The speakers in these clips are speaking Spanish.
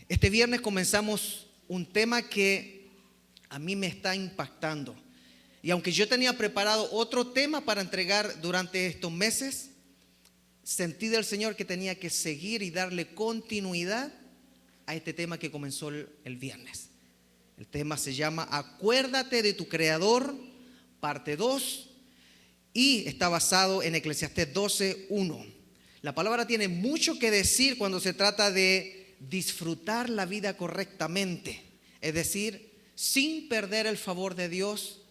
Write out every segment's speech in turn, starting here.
Este viernes comenzamos un tema que a mí me está impactando. Y aunque yo tenía preparado otro tema para entregar durante estos meses, sentí del Señor que tenía que seguir y darle continuidad a este tema que comenzó el viernes. El tema se llama Acuérdate de tu Creador, parte 2, y está basado en Eclesiastés 12:1. La palabra tiene mucho que decir cuando se trata de disfrutar la vida correctamente. Es decir, sin perder el favor de Dios,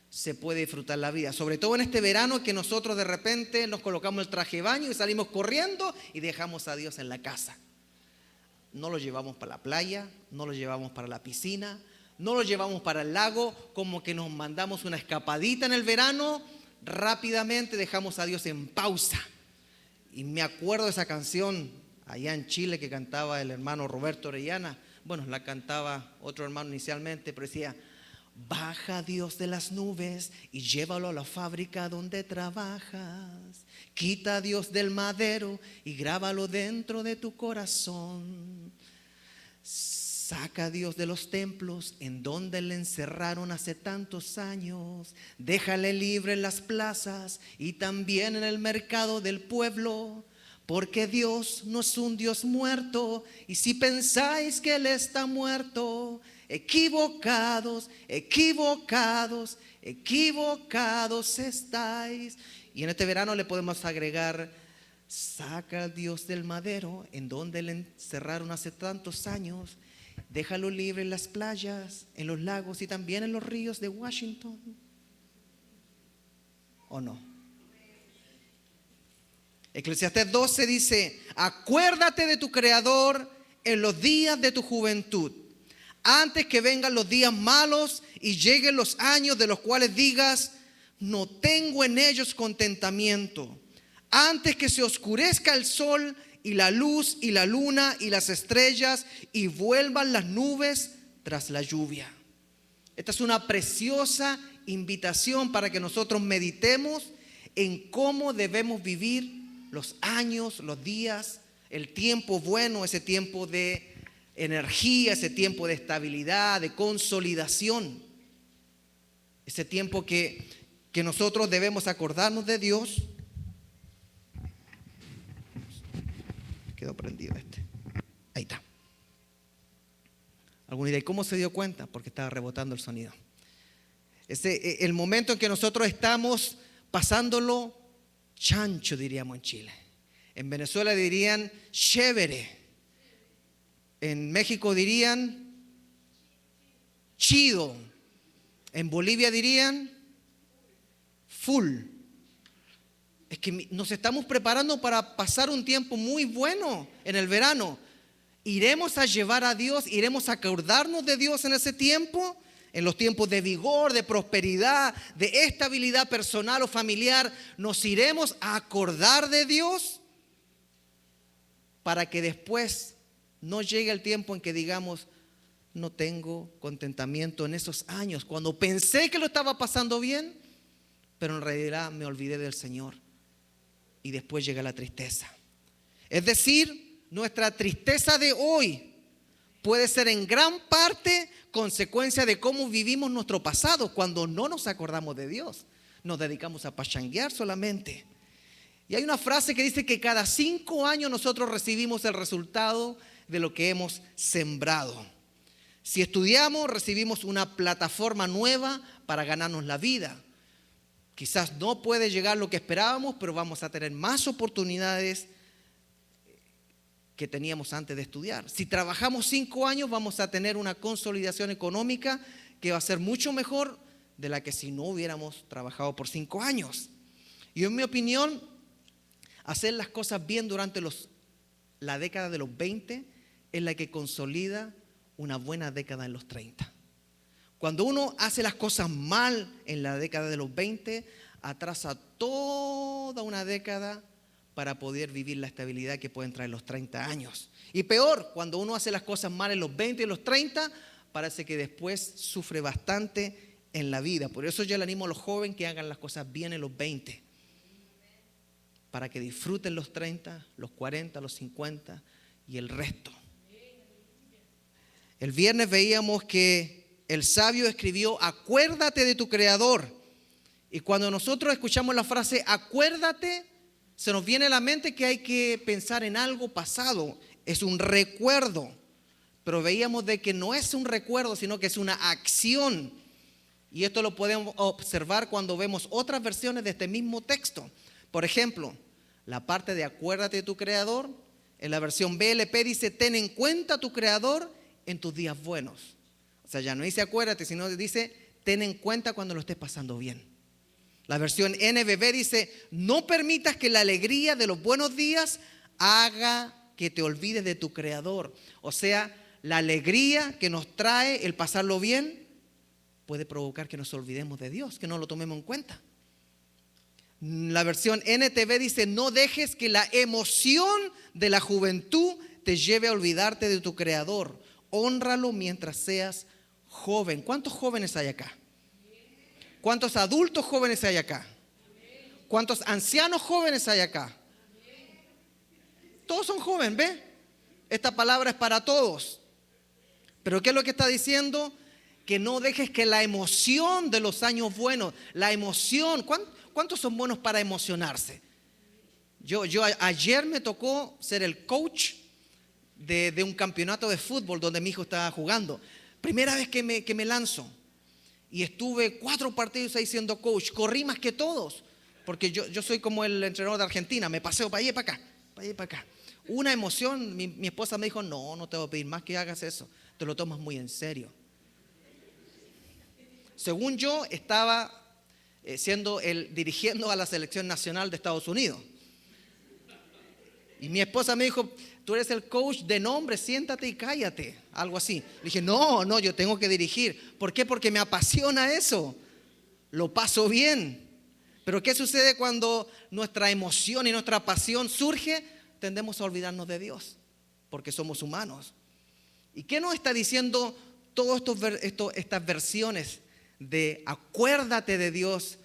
se puede disfrutar la vida. Sobre todo en este verano que nosotros de repente nos colocamos el traje de baño y salimos corriendo y dejamos a Dios en la casa. No lo llevamos para la playa, no lo llevamos para la piscina, no lo llevamos para el lago, como que nos mandamos una escapadita en el verano, rápidamente dejamos a Dios en pausa. Y me acuerdo de esa canción allá en Chile que cantaba el hermano Roberto Orellana. Bueno, la cantaba otro hermano inicialmente, pero decía: baja Dios de las nubes y llévalo a la fábrica donde trabajas. Quita a Dios del madero y grábalo dentro de tu corazón. Saca a Dios de los templos en donde le encerraron hace tantos años. Déjale libre en las plazas y también en el mercado del pueblo. Porque Dios no es un Dios muerto, y si pensáis que Él está muerto, equivocados, equivocados, equivocados estáis. Y en este verano le podemos agregar: saca a Dios del madero en donde le encerraron hace tantos años. Déjalo libre en las playas, en los lagos y también en los ríos de Washington. ¿O no? Eclesiastés 12 dice: acuérdate de tu Creador en los días de tu juventud, antes que vengan los días malos y lleguen los años de los cuales digas: no tengo en ellos contentamiento. Antes que se oscurezca el sol y la luz y la luna y las estrellas y vuelvan las nubes tras la lluvia. Esta es una preciosa invitación para que nosotros meditemos en cómo debemos vivir los años, los días, el tiempo bueno, ese tiempo de energía, ese tiempo de estabilidad, de consolidación, ese tiempo que nosotros debemos acordarnos de Dios. Quedó prendido este. Ahí está. ¿Alguna idea? ¿Cómo se dio cuenta? Porque estaba rebotando el sonido. El momento en que nosotros estamos pasándolo chancho, diríamos en Chile. En Venezuela dirían chévere. En México dirían chido. En Bolivia dirían full. Es que nos estamos preparando para pasar un tiempo muy bueno en el verano. ¿Iremos a llevar a Dios? ¿Iremos a acordarnos de Dios en ese tiempo? En los tiempos de vigor, de prosperidad, de estabilidad personal o familiar, ¿nos iremos a acordar de Dios? Para que después no llegue el tiempo en que digamos: no tengo contentamiento en esos años, cuando pensé que lo estaba pasando bien, pero en realidad me olvidé del Señor. Y después llega la tristeza. Es decir, nuestra tristeza de hoy puede ser en gran parte consecuencia de cómo vivimos nuestro pasado, cuando no nos acordamos de Dios. Nos dedicamos a pachanguear solamente. Y hay una frase que dice que cada 5 años nosotros recibimos el resultado de lo que hemos sembrado. Si estudiamos, recibimos una plataforma nueva para ganarnos la vida. Quizás no puede llegar lo que esperábamos, pero vamos a tener más oportunidades que teníamos antes de estudiar. Si trabajamos 5 años, vamos a tener una consolidación económica que va a ser mucho mejor de la que si no hubiéramos trabajado por 5 años. Y en mi opinión, hacer las cosas bien durante la década de los 20 es la que consolida una buena década en los 30. Cuando uno hace las cosas mal en la década de los 20, atrasa toda una década para poder vivir la estabilidad que pueden traer los 30 años. Y peor, cuando uno hace las cosas mal en los 20 y los 30, parece que después sufre bastante en la vida. Por eso yo le animo a los jóvenes que hagan las cosas bien en los 20, para que disfruten los 30, los 40, los 50 y el resto. El viernes veíamos que el sabio escribió, acuérdate de tu Creador. Y cuando nosotros escuchamos la frase acuérdate, se nos viene a la mente que hay que pensar en algo pasado. Es un recuerdo. Pero veíamos de que no es un recuerdo, sino que es una acción. Y esto lo podemos observar cuando vemos otras versiones de este mismo texto. Por ejemplo, la parte de acuérdate de tu Creador, en la versión BLP dice, ten en cuenta a tu Creador en tus días buenos. O sea, ya no dice acuérdate, sino dice, ten en cuenta cuando lo estés pasando bien. La versión NBB dice, no permitas que la alegría de los buenos días haga que te olvides de tu Creador. O sea, la alegría que nos trae el pasarlo bien puede provocar que nos olvidemos de Dios, que no lo tomemos en cuenta. La versión NTV dice, no dejes que la emoción de la juventud te lleve a olvidarte de tu Creador. Hónralo mientras seas joven. ¿Cuántos jóvenes hay acá? ¿Cuántos adultos jóvenes hay acá? ¿Cuántos ancianos jóvenes hay acá? Todos son jóvenes, ¿ve? Esta palabra es para todos. Pero ¿qué es lo que está diciendo? Que no dejes que la emoción de los años buenos, la emoción, ¿cuántos son buenos para emocionarse? Ayer me tocó ser el coach de un campeonato de fútbol donde mi hijo estaba jugando. Primera vez que me lanzo. Y estuve 4 partidos ahí siendo coach. Corrí más que todos. Porque yo soy como el entrenador de Argentina. Me paseo para allá y para acá. Para allá y para acá. Una emoción, mi esposa me dijo, no te voy a pedir más que hagas eso. Te lo tomas muy en serio. Según yo, estaba dirigiendo a la selección nacional de Estados Unidos. Y mi esposa me dijo, tú eres el coach de nombre, siéntate y cállate. Algo así. Le dije, no, yo tengo que dirigir. ¿Por qué? Porque me apasiona eso. Lo paso bien. Pero ¿qué sucede cuando nuestra emoción y nuestra pasión surge? Tendemos a olvidarnos de Dios, porque somos humanos. ¿Y qué nos está diciendo todas estas versiones de acuérdate de Dios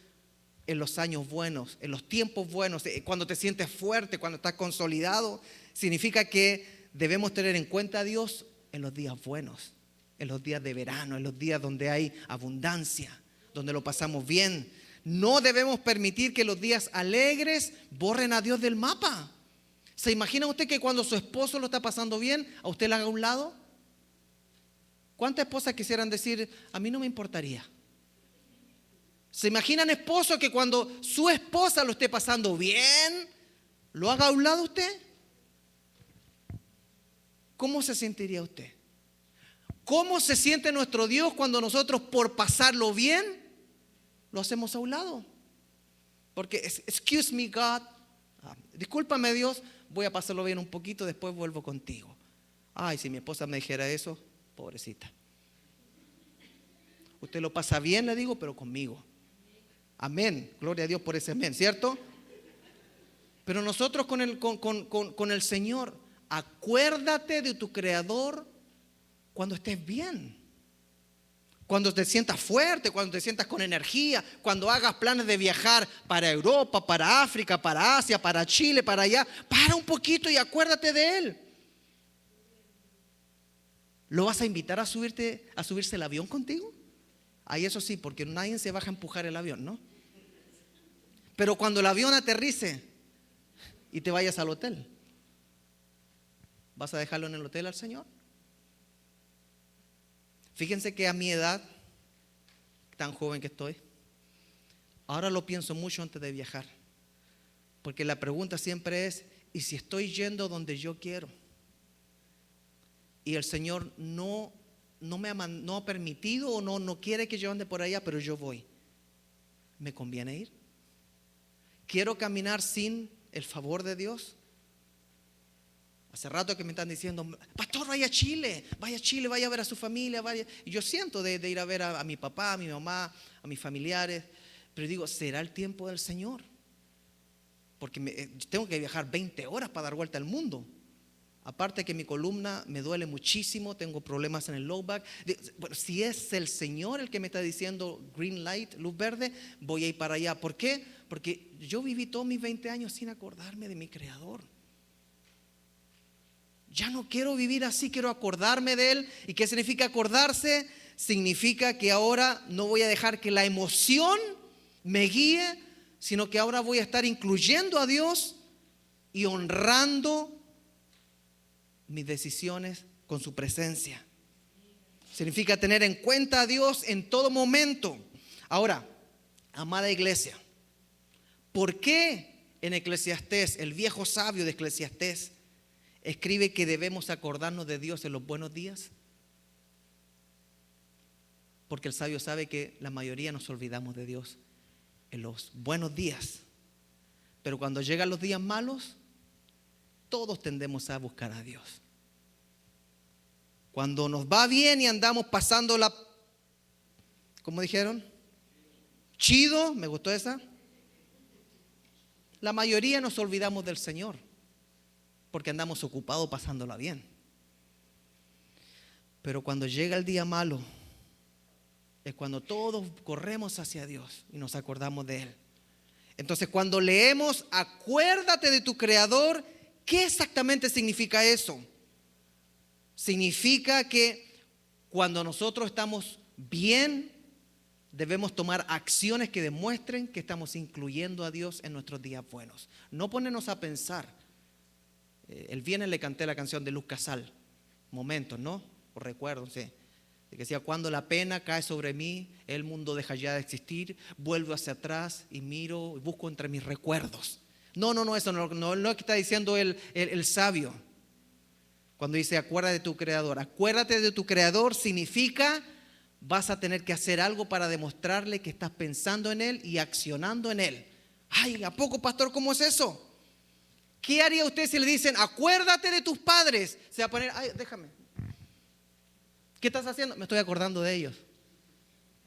en los años buenos, en los tiempos buenos, cuando te sientes fuerte, cuando estás consolidado? Significa que debemos tener en cuenta a Dios en los días buenos, en los días de verano, en los días donde hay abundancia, donde lo pasamos bien. No debemos permitir que los días alegres borren a Dios del mapa. ¿Se imagina usted que cuando su esposo lo está pasando bien, a usted le haga a un lado? ¿Cuántas esposas quisieran decir, a mí no me importaría? ¿Se imaginan esposos que cuando su esposa lo esté pasando bien, lo haga a un lado usted? ¿Cómo se sentiría usted? ¿Cómo se siente nuestro Dios cuando nosotros por pasarlo bien lo hacemos a un lado? Porque, excuse me God, discúlpame Dios, voy a pasarlo bien un poquito, después vuelvo contigo. Ay, si mi esposa me dijera eso, pobrecita. Usted lo pasa bien, le digo, pero conmigo. Amén, gloria a Dios por ese amén, ¿cierto? Pero nosotros con el Señor, acuérdate de tu Creador cuando estés bien, cuando te sientas fuerte, cuando te sientas con energía, cuando hagas planes de viajar para Europa, para África, para Asia, para Chile, para allá. Para un poquito y acuérdate de Él. ¿Lo vas a invitar a subirse el avión contigo? Ahí eso sí, porque nadie se baja a empujar el avión, ¿no? Pero cuando el avión aterrice y te vayas al hotel, ¿vas a dejarlo en el hotel al Señor? Fíjense que a mi edad, tan joven que estoy, ahora lo pienso mucho antes de viajar. Porque la pregunta siempre es, ¿y si estoy yendo donde yo quiero? Y el Señor no ha permitido o no quiere que yo ande por allá, pero yo voy. ¿Me conviene ir? ¿Quiero caminar sin el favor de Dios? Hace rato que me están diciendo, pastor, vaya a Chile, vaya a ver a su familia, vaya. Y yo siento de ir a ver a mi papá, a mi mamá, a mis familiares. Pero digo, ¿será el tiempo del Señor? Porque tengo que viajar 20 horas para dar vuelta al mundo. Aparte que mi columna me duele muchísimo, tengo problemas en el low back. Bueno, si es el Señor el que me está diciendo green light, luz verde, voy a ir para allá. ¿Por qué? Porque yo viví todos mis 20 años sin acordarme de mi Creador. Ya no quiero vivir así, quiero acordarme de Él. ¿Y qué significa acordarse? Significa que ahora no voy a dejar que la emoción me guíe, sino que ahora voy a estar incluyendo a Dios y honrando mis decisiones con su presencia. Significa tener en cuenta a Dios en todo momento. Ahora, amada iglesia, ¿por qué en Eclesiastés, el viejo sabio de Eclesiastés, escribe que debemos acordarnos de Dios en los buenos días? Porque el sabio sabe que la mayoría nos olvidamos de Dios en los buenos días. Pero cuando llegan los días malos, todos tendemos a buscar a Dios. Cuando nos va bien y andamos pasando ¿cómo dijeron? Chido, me gustó esa. La mayoría nos olvidamos del Señor porque andamos ocupados pasándola bien. Pero cuando llega el día malo, es cuando todos corremos hacia Dios y nos acordamos de Él. Entonces, cuando leemos, acuérdate de tu Creador, ¿qué exactamente significa eso? Significa que cuando nosotros estamos bien, debemos tomar acciones que demuestren que estamos incluyendo a Dios en nuestros días buenos. No ponernos a pensar. El viernes le canté la canción de Luz Casal, Momentos, ¿no? O recuerdo, sí. Que decía, cuando la pena cae sobre mí, el mundo deja ya de existir, vuelvo hacia atrás y miro y busco entre mis recuerdos. No, eso no es lo que está diciendo el sabio. Cuando dice, acuérdate de tu Creador. Acuérdate de tu Creador significa, vas a tener que hacer algo para demostrarle que estás pensando en Él y accionando en Él. Ay, ¿a poco, pastor, cómo es eso? ¿Qué haría usted si le dicen, acuérdate de tus padres? Se va a poner, ay, déjame. ¿Qué estás haciendo? Me estoy acordando de ellos.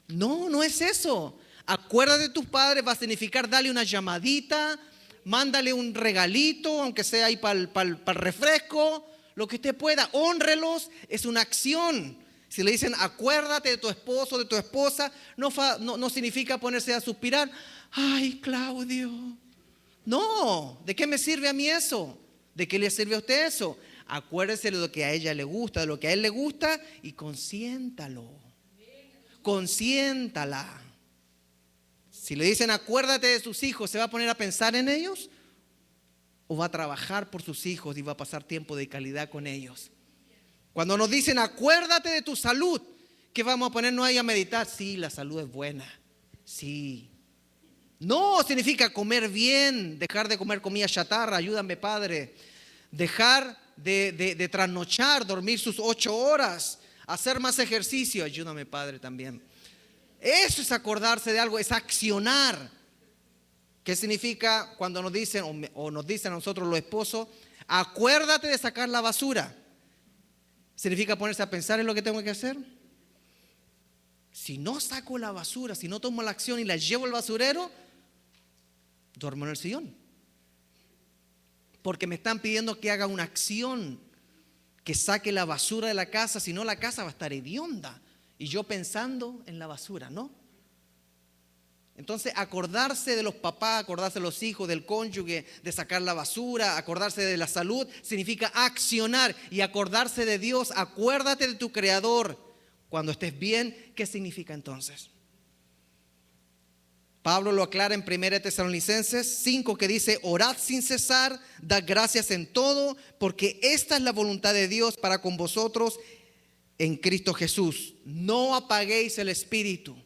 No es eso. Acuérdate de tus padres va a significar darle una llamadita, mándale un regalito, aunque sea ahí para el refresco, lo que usted pueda, hónrelos, es una acción. Si le dicen acuérdate de tu esposo, de tu esposa, no significa ponerse a suspirar. Ay, Claudio. No, ¿de qué me sirve a mí eso? ¿De qué le sirve a usted eso? Acuérdese de lo que a ella le gusta, de lo que a él le gusta y consiéntalo. Consiéntala. Si le dicen acuérdate de sus hijos, ¿se va a poner a pensar en ellos? ¿O va a trabajar por sus hijos y va a pasar tiempo de calidad con ellos? Cuando nos dicen acuérdate de tu salud, ¿qué vamos a ponernos ahí a meditar? Sí, la salud es buena. Sí. No significa comer bien, dejar de comer comida chatarra, ayúdame Padre. Dejar de trasnochar, dormir sus 8 horas, hacer más ejercicio, ayúdame Padre también. Eso es acordarse de algo, es accionar. ¿Qué significa cuando nos dicen o nos dicen a nosotros los esposos, acuérdate de sacar la basura? ¿Significa ponerse a pensar en lo que tengo que hacer? Si no saco la basura, si no tomo la acción y la llevo al basurero, duermo en el sillón. Porque me están pidiendo que haga una acción, que saque la basura de la casa, si no la casa va a estar hedionda. Y yo pensando en la basura, ¿no? Entonces acordarse de los papás, acordarse de los hijos, del cónyuge, de sacar la basura, acordarse de la salud, significa accionar. Y acordarse de Dios, acuérdate de tu Creador. Cuando estés bien, ¿qué significa entonces? Pablo lo aclara en 1 Tesalonicenses 5 que dice, orad sin cesar, dad gracias en todo, porque esta es la voluntad de Dios para con vosotros en Cristo Jesús. No apaguéis el espíritu,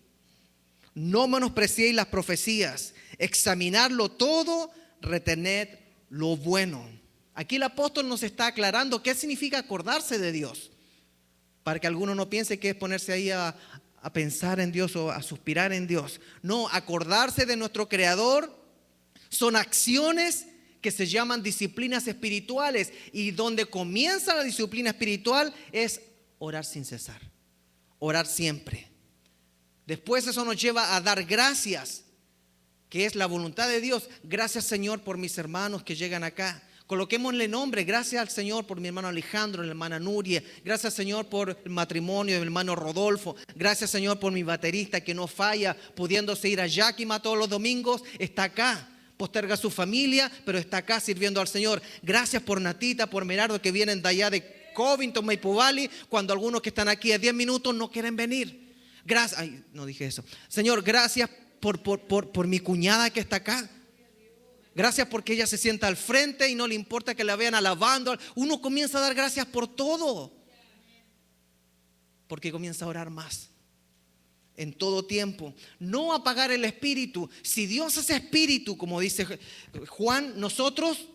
no menospreciéis las profecías, examinadlo todo, retened lo bueno. Aquí el apóstol nos está aclarando qué significa acordarse de Dios, para que alguno no piense que es ponerse ahí a pensar en Dios o a suspirar en Dios. No, acordarse de nuestro Creador son acciones que se llaman disciplinas espirituales, y donde comienza la disciplina espiritual es orar sin cesar, orar siempre. Después eso nos lleva a dar gracias, que es la voluntad de Dios. Gracias Señor por mis hermanos que llegan acá. Coloquémosle nombre. Gracias al Señor por mi hermano Alejandro, la hermana Nuria. Gracias Señor por el matrimonio de mi hermano Rodolfo. Gracias Señor por mi baterista que no falla, pudiéndose ir a Yakima todos los domingos, está acá. posterga su familia, pero está acá sirviendo al Señor. Gracias por Natita, por Merardo, que vienen de allá de Covington, Maple Valley, cuando algunos que están aquí a 10 minutos no quieren venir. Gracias, ay, no dije eso. Señor, gracias por mi cuñada que está acá. Gracias porque ella se sienta al frente y no le importa que la vean alabando. Uno comienza a dar gracias por todo, porque comienza a orar más en todo tiempo. No apagar el espíritu. Si Dios es espíritu, como dice Juan, nosotros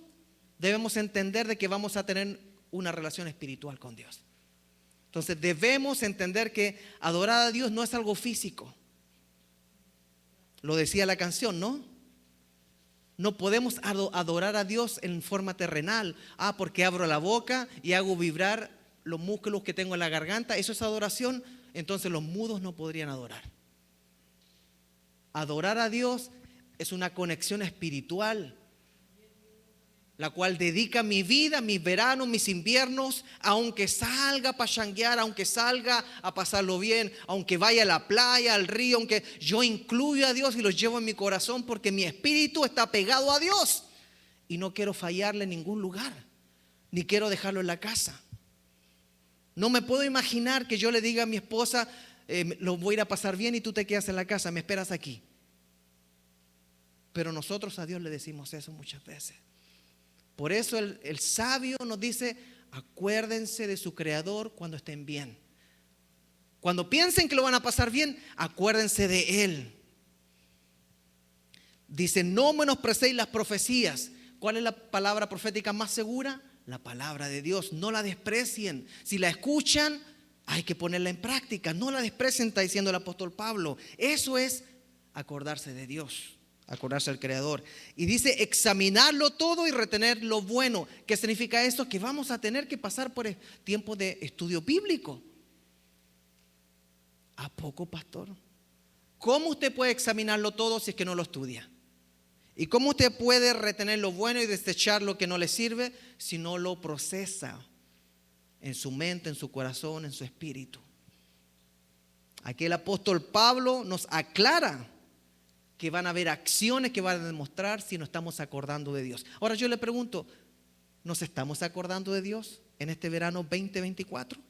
debemos entender de que vamos a tener una relación espiritual con Dios. Entonces debemos entender que adorar a Dios no es algo físico. Lo decía la canción, ¿no? No podemos adorar a Dios en forma terrenal. Porque abro la boca y hago vibrar los músculos que tengo en la garganta. Eso es adoración. Entonces los mudos no podrían adorar. Adorar a Dios es una conexión espiritual, la cual dedica mi vida, mis veranos, mis inviernos, aunque salga a pachanguear, aunque salga a pasarlo bien, aunque vaya a la playa, al río, aunque yo incluyo a Dios y lo llevo en mi corazón, porque mi espíritu está pegado a Dios y no quiero fallarle en ningún lugar, ni quiero dejarlo en la casa. No me puedo imaginar que yo le diga a mi esposa, lo voy a ir a pasar bien y tú te quedas en la casa, me esperas aquí. Pero nosotros a Dios le decimos eso muchas veces. Por eso el sabio nos dice, acuérdense de su Creador cuando estén bien. Cuando piensen que lo van a pasar bien, acuérdense de Él. Dice, no menosprecéis las profecías. ¿Cuál es la palabra profética más segura? La palabra de Dios. No la desprecien. Si la escuchan, hay que ponerla en práctica. No la desprecien, está diciendo el apóstol Pablo. Eso es acordarse de Dios. Acordarse al Creador. Y dice examinarlo todo y retener lo bueno. ¿Qué significa esto? Que vamos a tener que pasar por tiempo de estudio bíblico. ¿A poco, pastor? ¿Cómo usted puede examinarlo todo si es que no lo estudia? ¿Y cómo usted puede retener lo bueno y desechar lo que no le sirve si no lo procesa en su mente, en su corazón, en su espíritu? Aquí el apóstol Pablo nos aclara que van a haber acciones que van a demostrar si nos estamos acordando de Dios. Ahora yo le pregunto, ¿nos estamos acordando de Dios en este verano 2024?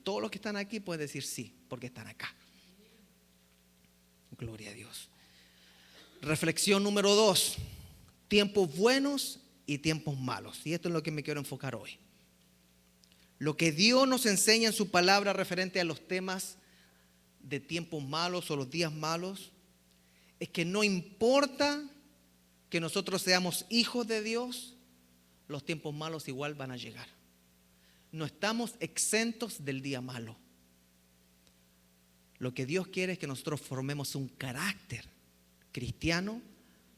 Todos los que están aquí pueden decir sí, porque están acá. Gloria a Dios. Reflexión número 2, tiempos buenos y tiempos malos. Y esto es lo que me quiero enfocar hoy. Lo que Dios nos enseña en su palabra referente a los temas de tiempos malos o los días malos, es que no importa que nosotros seamos hijos de Dios, los tiempos malos igual van a llegar. No estamos exentos del día malo. Lo que Dios quiere es que nosotros formemos un carácter cristiano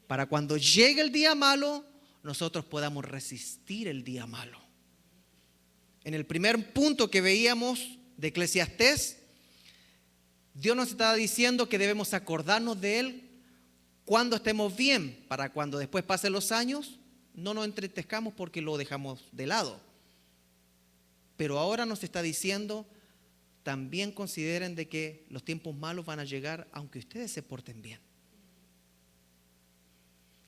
para cuando llegue el día malo, nosotros podamos resistir el día malo. En el primer punto que veíamos de Eclesiastés, Dios nos está diciendo que debemos acordarnos de Él cuando estemos bien, para cuando después pasen los años, no nos entristezcamos porque lo dejamos de lado. Pero ahora nos está diciendo, también consideren de que los tiempos malos van a llegar aunque ustedes se porten bien.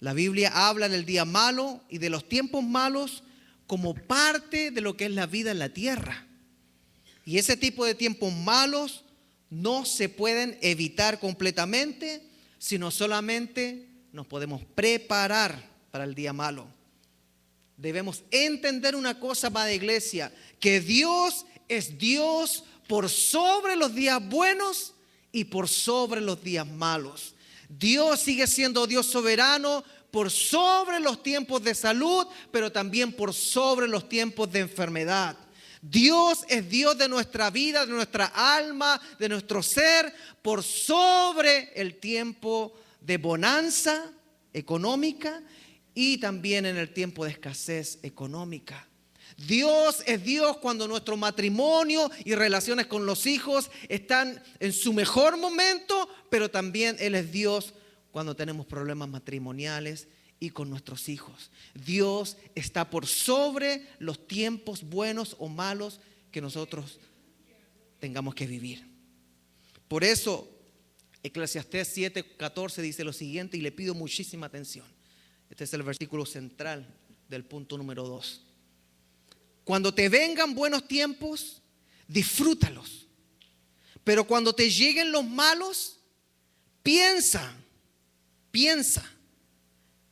La Biblia habla del día malo y de los tiempos malos como parte de lo que es la vida en la tierra. Y ese tipo de tiempos malos no se pueden evitar completamente, sino solamente nos podemos preparar para el día malo. Debemos entender una cosa, amada iglesia, que Dios es Dios por sobre los días buenos y por sobre los días malos. Dios sigue siendo Dios soberano por sobre los tiempos de salud, pero también por sobre los tiempos de enfermedad. Dios es Dios de nuestra vida, de nuestra alma, de nuestro ser, por sobre el tiempo de bonanza económica y también en el tiempo de escasez económica. Dios es Dios cuando nuestro matrimonio y relaciones con los hijos están en su mejor momento, pero también Él es Dios cuando tenemos problemas matrimoniales y con nuestros hijos. Dios está por sobre los tiempos buenos o malos que nosotros tengamos que vivir. Por eso Eclesiastés 7:14 dice lo siguiente, y le pido muchísima atención. Este es el versículo central del punto número 2. Cuando te vengan buenos tiempos, disfrútalos. Pero cuando te lleguen los malos, piensa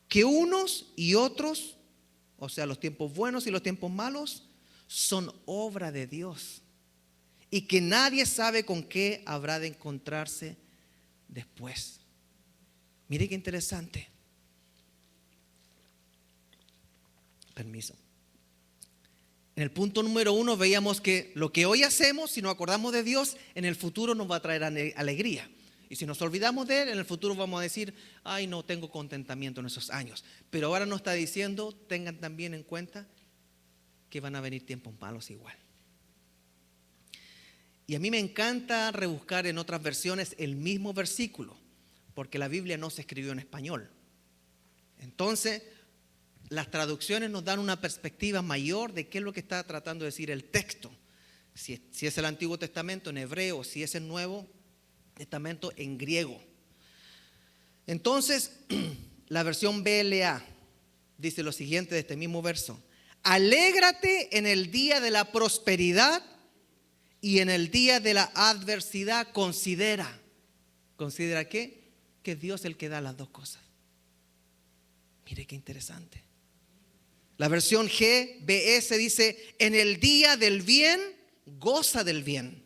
que unos y otros, o sea, los tiempos buenos y los tiempos malos, son obra de Dios. Y que nadie sabe con qué habrá de encontrarse después. Mire qué interesante. Permiso. En el punto número 1 veíamos que lo que hoy hacemos, si nos acordamos de Dios, en el futuro nos va a traer alegría. Y si nos olvidamos de Él, en el futuro vamos a decir, ay, no tengo contentamiento en esos años. Pero ahora nos está diciendo, tengan también en cuenta que van a venir tiempos malos igual. Y a mí me encanta rebuscar en otras versiones el mismo versículo, porque la Biblia no se escribió en español. Entonces, las traducciones nos dan una perspectiva mayor de qué es lo que está tratando de decir el texto. Si es el Antiguo Testamento en hebreo, si es el Nuevo Testamento en griego. Entonces, la versión BLA dice lo siguiente de este mismo verso: alégrate en el día de la prosperidad y en el día de la adversidad considera. ¿Considera qué? Que Dios es el que da las dos cosas. Mire qué interesante. La versión GBS dice: en el día del bien, goza del bien.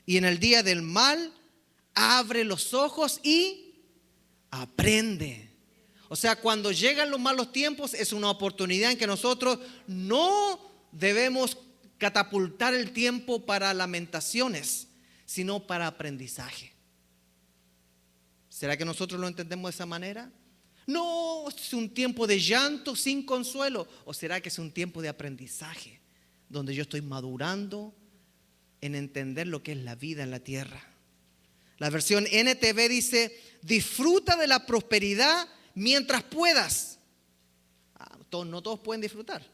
Y en el día del mal, abre los ojos y aprende. O sea, cuando llegan los malos tiempos, es una oportunidad en que nosotros no debemos catapultar el tiempo para lamentaciones, sino para aprendizaje. ¿Será que nosotros lo entendemos de esa manera? No, es un tiempo de llanto sin consuelo. ¿O será que es un tiempo de aprendizaje, donde yo estoy madurando en entender lo que es la vida en la tierra? La versión NTV dice: disfruta de la prosperidad mientras puedas. No todos pueden disfrutar,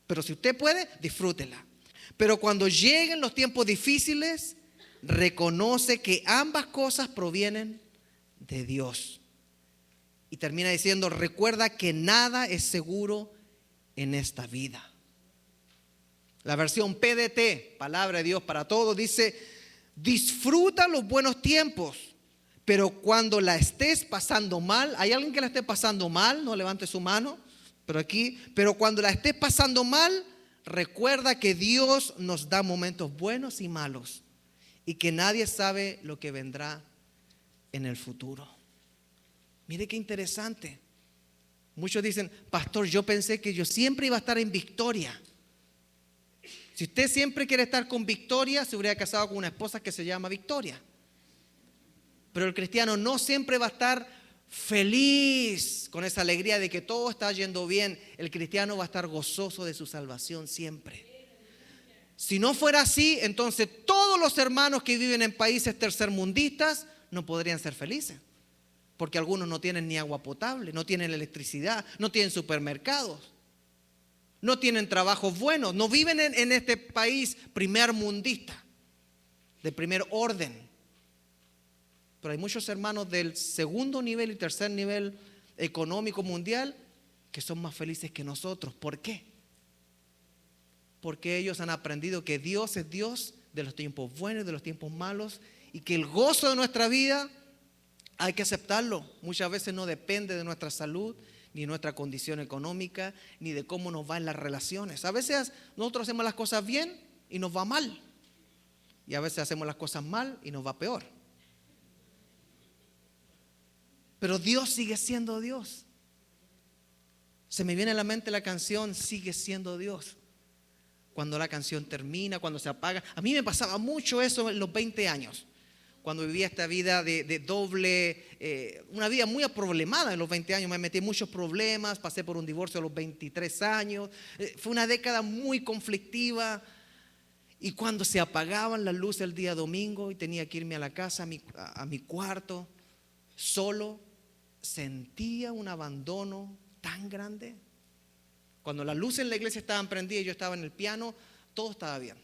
pero si usted puede, disfrútela. Pero cuando lleguen los tiempos difíciles, reconoce que ambas cosas provienen de Dios. Y termina diciendo: recuerda que nada es seguro en esta vida. La versión PDT, Palabra de Dios para Todos, dice: disfruta los buenos tiempos, pero cuando la estés pasando mal, ¿hay alguien que la esté pasando mal? No levante su mano, pero cuando la estés pasando mal, recuerda que Dios nos da momentos buenos y malos y que nadie sabe lo que vendrá en el futuro. Mire qué interesante. Muchos dicen: pastor, yo pensé que yo siempre iba a estar en victoria. Si usted siempre quiere estar con victoria, se hubiera casado con una esposa que se llama Victoria. Pero el cristiano no siempre va a estar feliz con esa alegría de que todo está yendo bien. El cristiano va a estar gozoso de su salvación siempre. Si no fuera así, entonces todos los hermanos que viven en países tercermundistas no podrían ser felices. Porque algunos no tienen ni agua potable, no tienen electricidad, no tienen supermercados, no tienen trabajos buenos, no viven en este país primer mundista, de primer orden. Pero hay muchos hermanos del segundo nivel y tercer nivel económico mundial que son más felices que nosotros. ¿Por qué? Porque ellos han aprendido que Dios es Dios de los tiempos buenos y de los tiempos malos, y que el gozo de nuestra vida hay que aceptarlo. Muchas veces no depende de nuestra salud, ni de nuestra condición económica, ni de cómo nos va en las relaciones. A veces nosotros hacemos las cosas bien y nos va mal. Y a veces hacemos las cosas mal y nos va peor. Pero Dios sigue siendo Dios. Se me viene a la mente la canción Sigue siendo Dios. Cuando la canción termina, cuando se apaga. A mí me pasaba mucho eso en los 20 años. Cuando vivía esta vida de doble, una vida muy problemada en los 20 años. Me metí en muchos problemas, pasé por un divorcio a los 23 años. Fue una década muy conflictiva. Y cuando se apagaban las luces el día domingo y tenía que irme a la casa, a mi cuarto, solo, sentía un abandono tan grande. Cuando las luces en la iglesia estaban prendidas y yo estaba en el piano, todo estaba bien.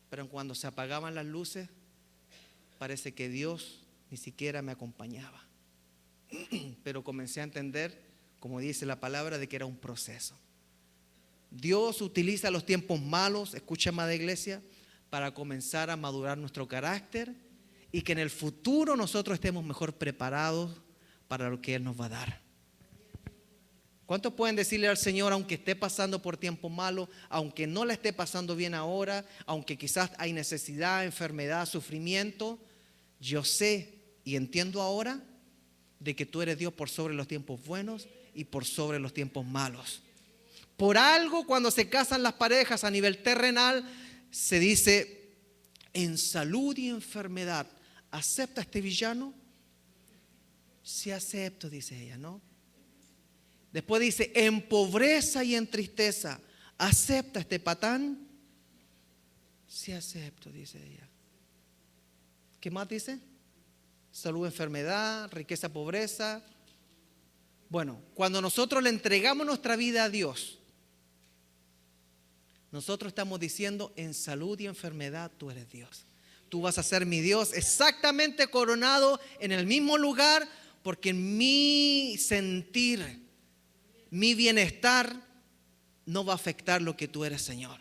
Pero cuando se apagaban las luces, parece que Dios ni siquiera me acompañaba. Pero comencé a entender, como dice la palabra, de que era un proceso. Dios utiliza los tiempos malos, escucha, amada iglesia, para comenzar a madurar nuestro carácter y que en el futuro nosotros estemos mejor preparados para lo que Él nos va a dar. ¿Cuántos pueden decirle al Señor, aunque esté pasando por tiempos malos, aunque no la esté pasando bien ahora, aunque quizás hay necesidad, enfermedad, sufrimiento, yo sé y entiendo ahora de que tú eres Dios por sobre los tiempos buenos y por sobre los tiempos malos? Por algo, cuando se casan las parejas a nivel terrenal, se dice, en salud y enfermedad, ¿acepta este villano? Sí acepto, dice ella, ¿no? Después dice, en pobreza y en tristeza, ¿acepta este patán? Sí acepto, dice ella. ¿Qué más dice? Salud, enfermedad, riqueza, pobreza. Bueno, cuando nosotros le entregamos nuestra vida a Dios, nosotros estamos diciendo, en salud y enfermedad tú eres Dios. Tú vas a ser mi Dios, exactamente coronado en el mismo lugar, porque mi sentir, mi bienestar no va a afectar lo que tú eres, Señor.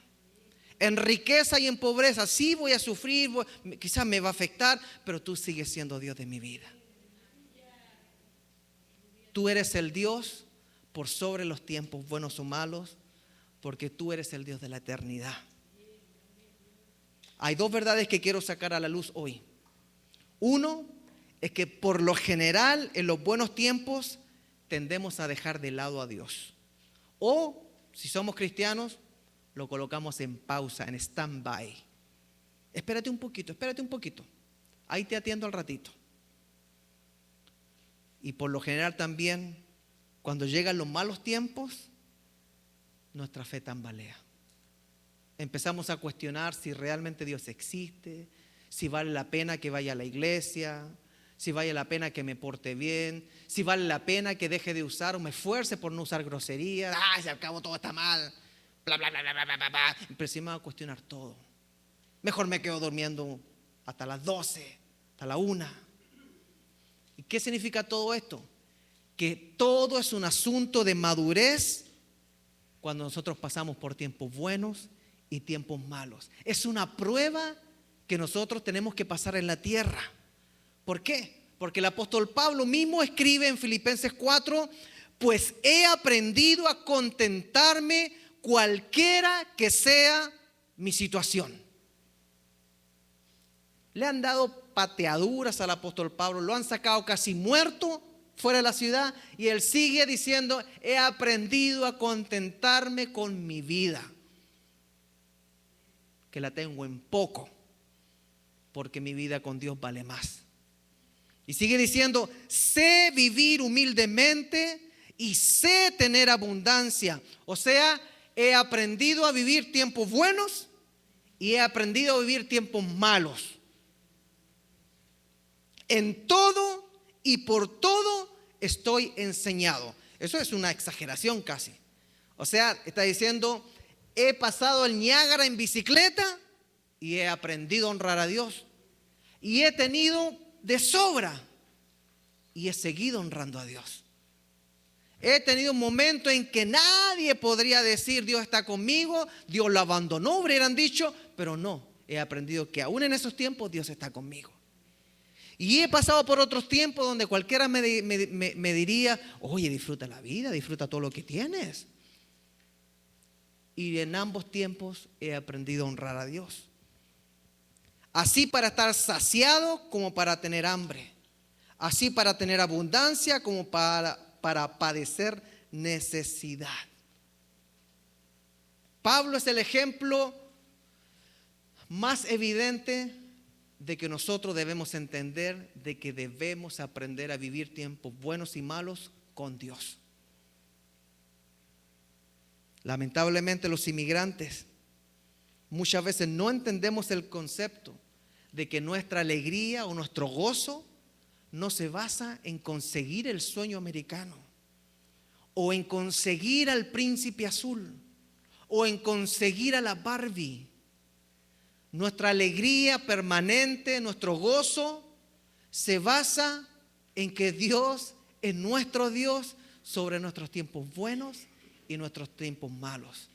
En riqueza y en pobreza sí voy a sufrir, quizás me va a afectar, pero tú sigues siendo Dios de mi vida. Tú eres el Dios por sobre los tiempos buenos o malos, porque tú eres el Dios de la eternidad. Hay dos verdades que quiero sacar a la luz hoy. Uno es que por lo general en los buenos tiempos tendemos a dejar de lado a Dios. O si somos cristianos, lo colocamos en pausa, en stand-by. Espérate un poquito. Ahí te atiendo al ratito. Y por lo general también, cuando llegan los malos tiempos, nuestra fe tambalea. Empezamos a cuestionar si realmente Dios existe, si vale la pena que vaya a la iglesia, si vale la pena que me porte bien, si vale la pena que deje de usar o me esfuerce por no usar groserías. Si al cabo todo está mal, bla, bla, bla, bla, bla, bla, bla. Empezamos a cuestionar todo. Mejor me quedo durmiendo hasta las 12, hasta la 1. ¿Y qué significa todo esto? Que todo es un asunto de madurez cuando nosotros pasamos por tiempos buenos y tiempos malos. Es una prueba que nosotros tenemos que pasar en la tierra. ¿Por qué? Porque el apóstol Pablo mismo escribe en Filipenses 4, pues he aprendido a contentarme cualquiera que sea mi situación. Le han dado pateaduras al apóstol Pablo, lo han sacado casi muerto fuera de la ciudad y él sigue diciendo, he aprendido a contentarme con mi vida, que la tengo en poco, porque mi vida con Dios vale más. Y sigue diciendo, sé vivir humildemente y sé tener abundancia. O sea, he aprendido a vivir tiempos buenos y he aprendido a vivir tiempos malos. En todo y por todo estoy enseñado. Eso es una exageración casi. O sea, está diciendo, he pasado el Niágara en bicicleta y he aprendido a honrar a Dios. Y he tenido de sobra y he seguido honrando a Dios. He tenido un momento en que nadie podría decir Dios está conmigo, Dios lo abandonó, hubieran dicho, pero no, he aprendido que aún en esos tiempos Dios está conmigo. Y he pasado por otros tiempos donde cualquiera me diría, oye, disfruta la vida, disfruta todo lo que tienes. Y en ambos tiempos he aprendido a honrar a Dios. Así para estar saciado como para tener hambre. Así para tener abundancia como para padecer necesidad. Pablo es el ejemplo más evidente de que nosotros debemos entender de que debemos aprender a vivir tiempos buenos y malos con Dios. Lamentablemente los inmigrantes muchas veces no entendemos el concepto de que nuestra alegría o nuestro gozo no se basa en conseguir el sueño americano o en conseguir al príncipe azul o en conseguir a la Barbie. Nuestra alegría permanente, nuestro gozo se basa en que Dios es nuestro Dios sobre nuestros tiempos buenos y nuestros tiempos malos.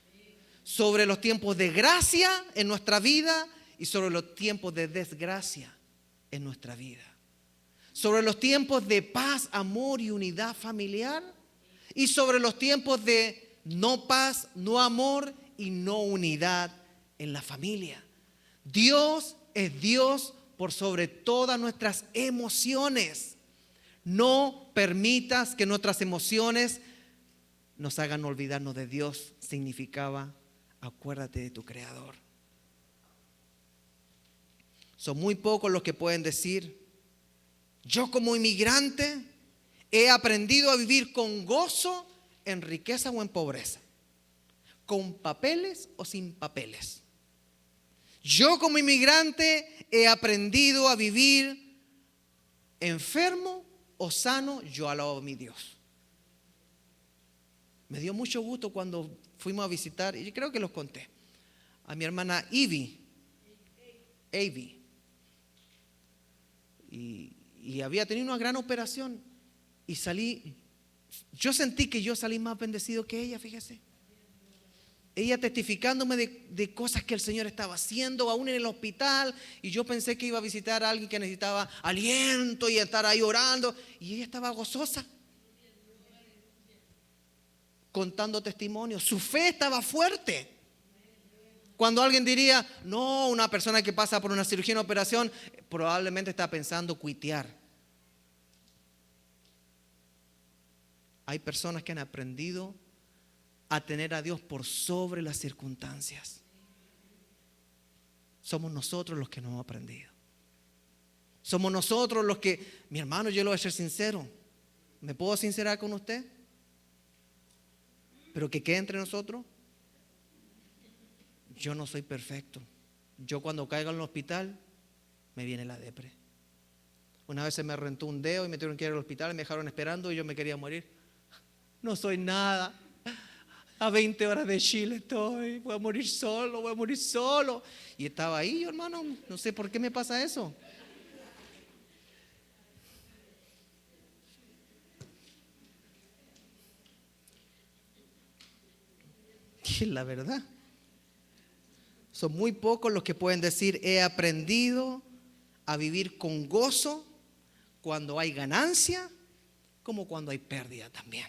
Sobre los tiempos de gracia en nuestra vida y sobre los tiempos de desgracia en nuestra vida. Sobre los tiempos de paz, amor y unidad familiar y sobre los tiempos de no paz, no amor y no unidad en la familia. Dios es Dios por sobre todas nuestras emociones. No permitas que nuestras emociones nos hagan olvidarnos de Dios. Significaba, acuérdate de tu Creador. Son muy pocos los que pueden decir, yo como inmigrante he aprendido a vivir con gozo en riqueza o en pobreza, con papeles o sin papeles. Yo como inmigrante he aprendido a vivir enfermo o sano, yo alabo a mi Dios. Me dio mucho gusto cuando fuimos a visitar, y yo creo que los conté, a mi hermana Ivy. Y había tenido una gran operación y yo sentí que yo salí más bendecido que ella, fíjese. Ella testificándome de cosas que el Señor estaba haciendo, aún en el hospital, y yo pensé que iba a visitar a alguien que necesitaba aliento y estar ahí orando, y ella estaba gozosa, contando testimonios. Su fe estaba fuerte. Cuando alguien diría, no, una persona que pasa por una cirugía, una operación, probablemente está pensando cuitear. Hay personas que han aprendido a tener a Dios por sobre las circunstancias. Somos nosotros los que no hemos aprendido. Somos nosotros los que, mi hermano, yo le voy a ser sincero. ¿Me puedo sincerar con usted? Pero que quede entre nosotros. Yo no soy perfecto. Yo cuando caigo en el hospital me viene la depre. Una vez se me rentó un dedo y me tuvieron que ir al hospital y me dejaron esperando y yo me quería morir. No soy nada. A 20 horas de Chile estoy. Voy a morir solo. Y estaba ahí, hermano. No sé por qué me pasa eso. Y la verdad. Son muy pocos los que pueden decir, he aprendido a vivir con gozo cuando hay ganancia, como cuando hay pérdida también.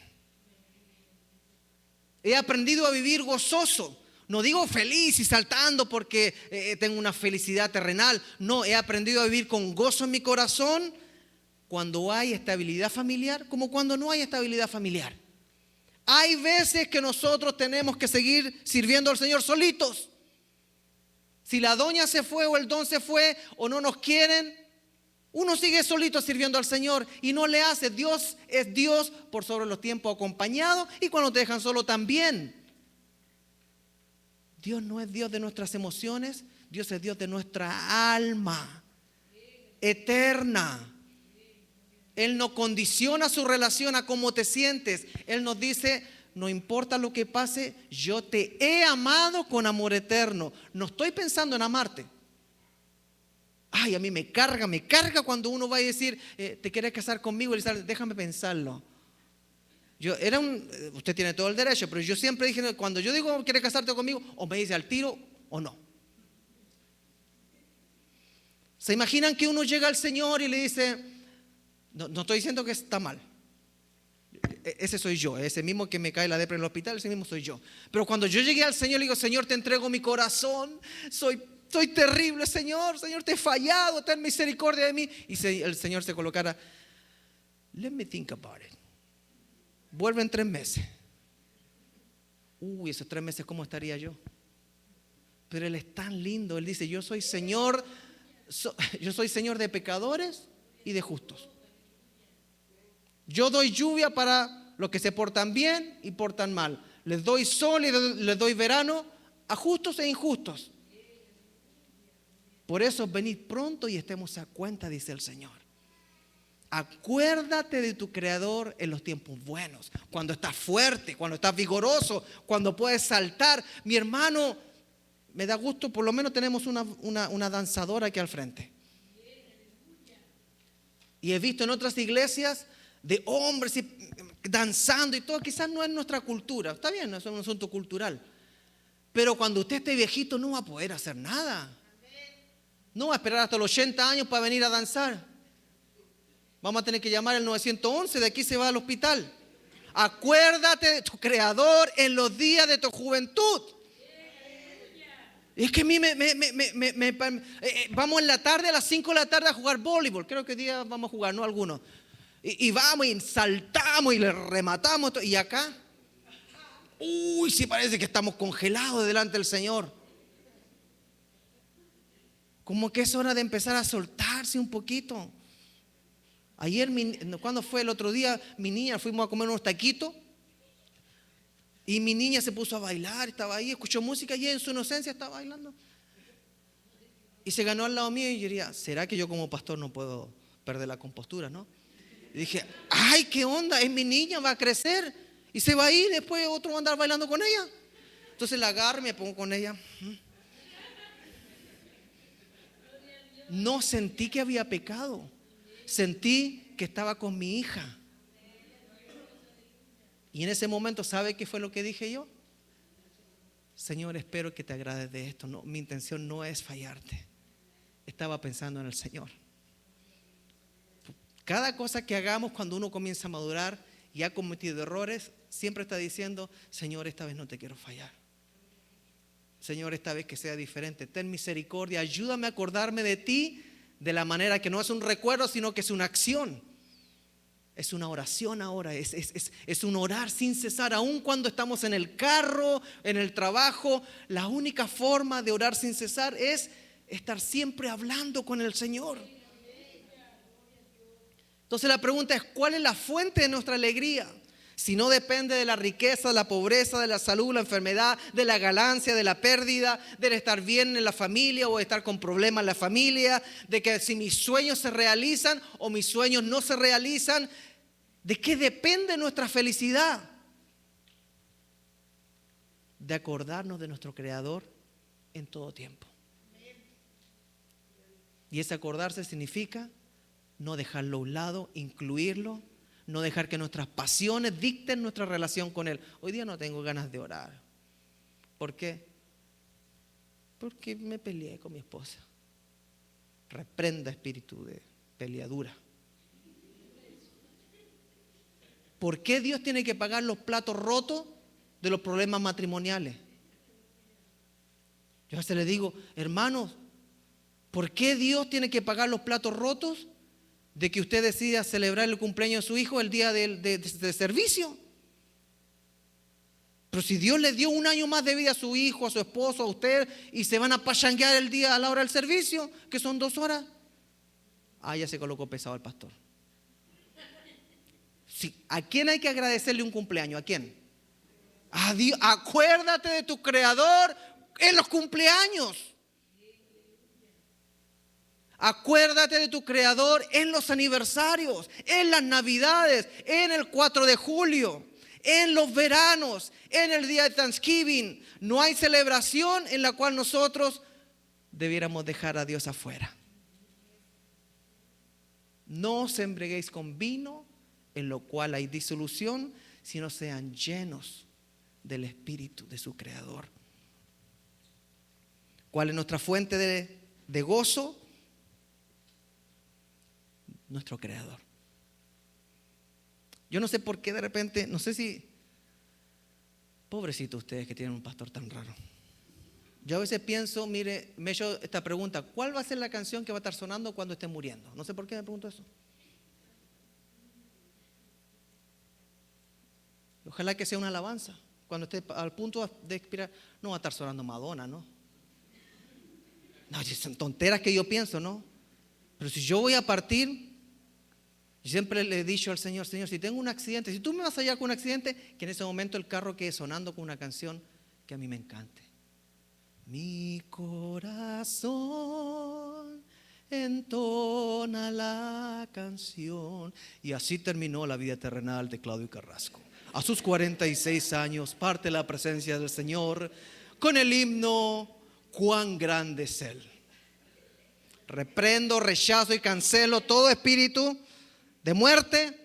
He aprendido a vivir gozoso. No digo feliz y saltando porque tengo una felicidad terrenal. No, he aprendido a vivir con gozo en mi corazón cuando hay estabilidad familiar, como cuando no hay estabilidad familiar. Hay veces que nosotros tenemos que seguir sirviendo al Señor solitos. Si la doña se fue o el don se fue o no nos quieren, uno sigue solito sirviendo al Señor y no le hace. Dios es Dios por sobre los tiempos acompañados y cuando te dejan solo también. Dios no es Dios de nuestras emociones, Dios es Dios de nuestra alma eterna. Él no condiciona su relación a cómo te sientes. Él nos dice, no importa lo que pase, yo te he amado con amor eterno. No estoy pensando en amarte. Ay, a mí me carga cuando uno va a decir, ¿te quieres casar conmigo? Y le dice, déjame pensarlo. Usted tiene todo el derecho, pero yo siempre dije, cuando yo digo, ¿quieres casarte conmigo? O me dice al tiro o no. ¿Se imaginan que uno llega al Señor y le dice, no estoy diciendo que está mal? Ese soy yo, ese mismo que me cae la depre en el hospital, ese mismo soy yo. Pero cuando yo llegué al Señor, le digo, Señor, te entrego mi corazón, soy terrible, Señor, te he fallado, ten misericordia de mí. Y el Señor se colocara, let me think about it. Vuelve en 3 meses. Esos 3 meses, ¿cómo estaría yo? Pero Él es tan lindo, Él dice, yo soy Señor de pecadores y de justos. Yo doy lluvia para los que se portan bien y portan mal. Les doy sol y les doy verano a justos e injustos. Por eso venid pronto y estemos a cuenta, dice el Señor. Acuérdate de tu Creador en los tiempos buenos, cuando estás fuerte, cuando estás vigoroso, cuando puedes saltar. Mi hermano, me da gusto, por lo menos tenemos una danzadora aquí al frente. Y he visto en otras iglesias de hombres danzando y todo. Quizás no es nuestra cultura. Está bien, eso es un asunto cultural. Pero cuando usted esté viejito no va a poder hacer nada. No va a esperar hasta los 80 años para venir a danzar. Vamos a tener que llamar al 911, de aquí se va al hospital. Acuérdate de tu Creador en los días de tu juventud. Y es que a mí vamos en la tarde, a las 5 de la tarde a jugar voleibol. Creo que día vamos a jugar, no algunos. Y vamos y saltamos y le rematamos. Y acá, sí parece que estamos congelados delante del Señor. Como que es hora de empezar a soltarse un poquito. Ayer, ¿cuándo fue el otro día? Mi niña, fuimos a comer unos taquitos. Y mi niña se puso a bailar, estaba ahí, escuchó música y en su inocencia estaba bailando. Y se ganó al lado mío y yo diría, ¿será que yo como pastor no puedo perder la compostura, no? Y dije, ¡ay, qué onda! Es mi niña, va a crecer. Y se va a ir, después otro va a andar bailando con ella. Entonces la agarro y me pongo con ella. No sentí que había pecado. Sentí que estaba con mi hija. Y en ese momento, ¿sabe qué fue lo que dije yo? Señor, espero que te agrades de esto. No, mi intención no es fallarte. Estaba pensando en el Señor. Cada cosa que hagamos cuando uno comienza a madurar y ha cometido errores, siempre está diciendo, Señor, esta vez no te quiero fallar. Señor, esta vez que sea diferente. Ten misericordia, ayúdame a acordarme de ti de la manera que no es un recuerdo, sino que es una acción. Es una oración ahora, es un orar sin cesar, aun cuando estamos en el carro, en el trabajo. La única forma de orar sin cesar es estar siempre hablando con el Señor. Entonces la pregunta es, ¿cuál es la fuente de nuestra alegría? Si no depende de la riqueza, de la pobreza, de la salud, la enfermedad, de la ganancia, de la pérdida, del estar bien en la familia o estar con problemas en la familia, de que si mis sueños se realizan o mis sueños no se realizan, ¿de qué depende nuestra felicidad? De acordarnos de nuestro Creador en todo tiempo. Y ese acordarse significa no dejarlo a un lado, incluirlo. No dejar que nuestras pasiones dicten nuestra relación con Él. Hoy día no tengo ganas de orar. ¿Por qué? Porque me peleé con mi esposa. Reprenda espíritu de peleadura. ¿Por qué Dios tiene que pagar los platos rotos de los problemas matrimoniales? Yo a veces le digo, hermanos, ¿por qué Dios tiene que pagar los platos rotos de que usted decida celebrar el cumpleaños de su hijo el día de servicio? Pero si Dios le dio un año más de vida a su hijo, a su esposo, a usted, y se van a pachanguear el día a la hora del servicio, que son 2 horas. Ya se colocó pesado el pastor. Sí, ¿a quién hay que agradecerle un cumpleaños? ¿A quién? A Dios. Acuérdate de tu Creador en los cumpleaños. Acuérdate de tu Creador en los aniversarios, en las Navidades, en el 4 de julio, en los veranos, en el día de Thanksgiving. No hay celebración en la cual nosotros debiéramos dejar a Dios afuera. No os embriaguéis con vino, en lo cual hay disolución, sino sean llenos del Espíritu de su Creador. ¿Cuál es nuestra fuente de gozo? Nuestro Creador. Yo no sé por qué de repente, no sé si, pobrecitos ustedes que tienen un pastor tan raro. Yo a veces pienso, mire, me he hecho esta pregunta, ¿cuál va a ser la canción que va a estar sonando cuando esté muriendo? No sé por qué me pregunto eso. Ojalá que sea una alabanza. Cuando esté al punto de expirar, no va a estar sonando Madonna, ¿no? No, son tonteras que yo pienso, ¿no? Pero si yo voy a partir, yo siempre le he dicho al Señor, Señor, si tengo un accidente, si tú me vas a hallar con un accidente, que en ese momento el carro quede sonando con una canción que a mí me encante. Mi corazón entona la canción. Y así terminó la vida terrenal de Claudio Carrasco. A sus 46 años parte la presencia del Señor con el himno Cuán grande es Él. Reprendo, rechazo y cancelo todo espíritu de muerte.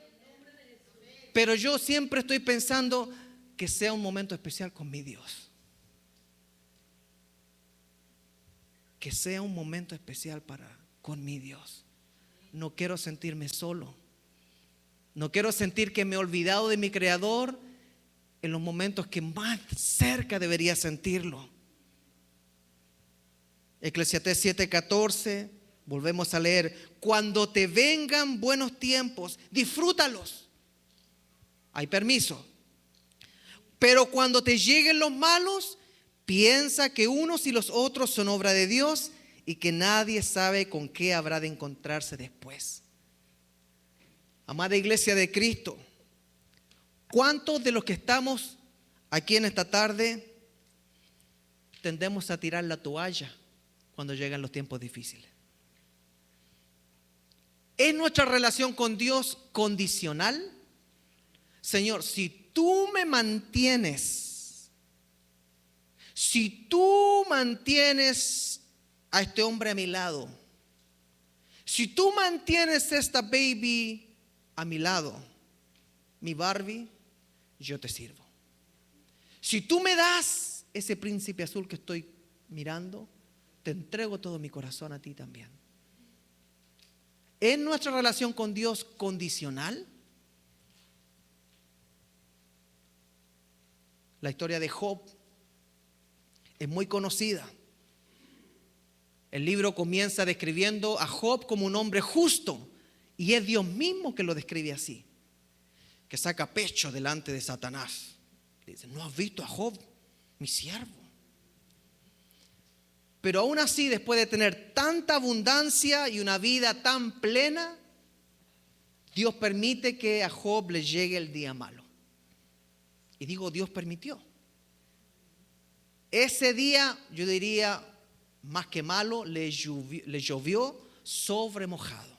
Pero yo siempre estoy pensando que sea un momento especial con mi Dios. Que sea un momento especial con mi Dios. No quiero sentirme solo. No quiero sentir que me he olvidado de mi Creador en los momentos que más cerca debería sentirlo. Eclesiastés 7:14, volvemos a leer: cuando te vengan buenos tiempos, disfrútalos. Hay permiso. Pero cuando te lleguen los malos, piensa que unos y los otros son obra de Dios y que nadie sabe con qué habrá de encontrarse después. Amada iglesia de Cristo, ¿cuántos de los que estamos aquí en esta tarde tendemos a tirar la toalla cuando llegan los tiempos difíciles? ¿Es nuestra relación con Dios condicional? Señor, si tú me mantienes, si tú mantienes a este hombre a mi lado, si tú mantienes esta baby a mi lado, mi Barbie, yo te sirvo. Si tú me das ese príncipe azul que estoy mirando, te entrego todo mi corazón a ti también. ¿Es nuestra relación con Dios condicional? La historia de Job es muy conocida. El libro comienza describiendo a Job como un hombre justo, y es Dios mismo que lo describe así, que saca pecho delante de Satanás. Le dice: ¿no has visto a Job, mi siervo? Pero aún así, después de tener tanta abundancia y una vida tan plena, Dios permite que a Job le llegue el día malo. Y digo, Dios permitió. Ese día, yo diría, más que malo, le llovió sobre mojado.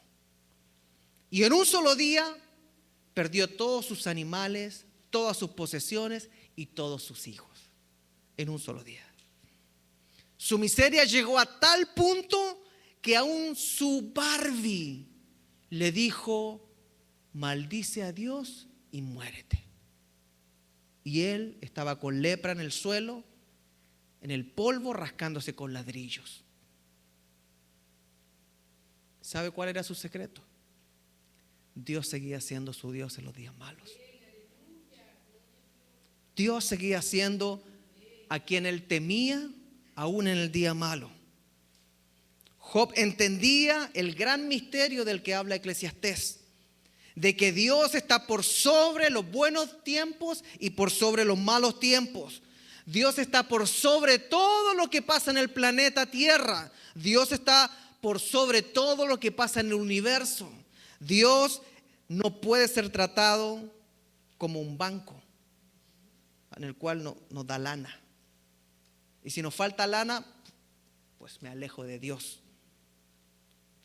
Y en un solo día perdió todos sus animales, todas sus posesiones y todos sus hijos. En un solo día. Su miseria llegó a tal punto que aún su Barbie le dijo: maldice a Dios y muérete. Y él estaba con lepra en el suelo, en el polvo, rascándose con ladrillos. ¿Sabe cuál era su secreto? Dios seguía siendo su Dios en los días malos. Dios seguía siendo a quien él temía aún en el día malo. Job entendía el gran misterio del que habla Eclesiastés, de que Dios está por sobre los buenos tiempos y por sobre los malos tiempos. Dios está por sobre todo lo que pasa en el planeta Tierra. Dios está por sobre todo lo que pasa en el universo. Dios no puede ser tratado como un banco en el cual nos da lana. Y si nos falta lana, pues me alejo de Dios.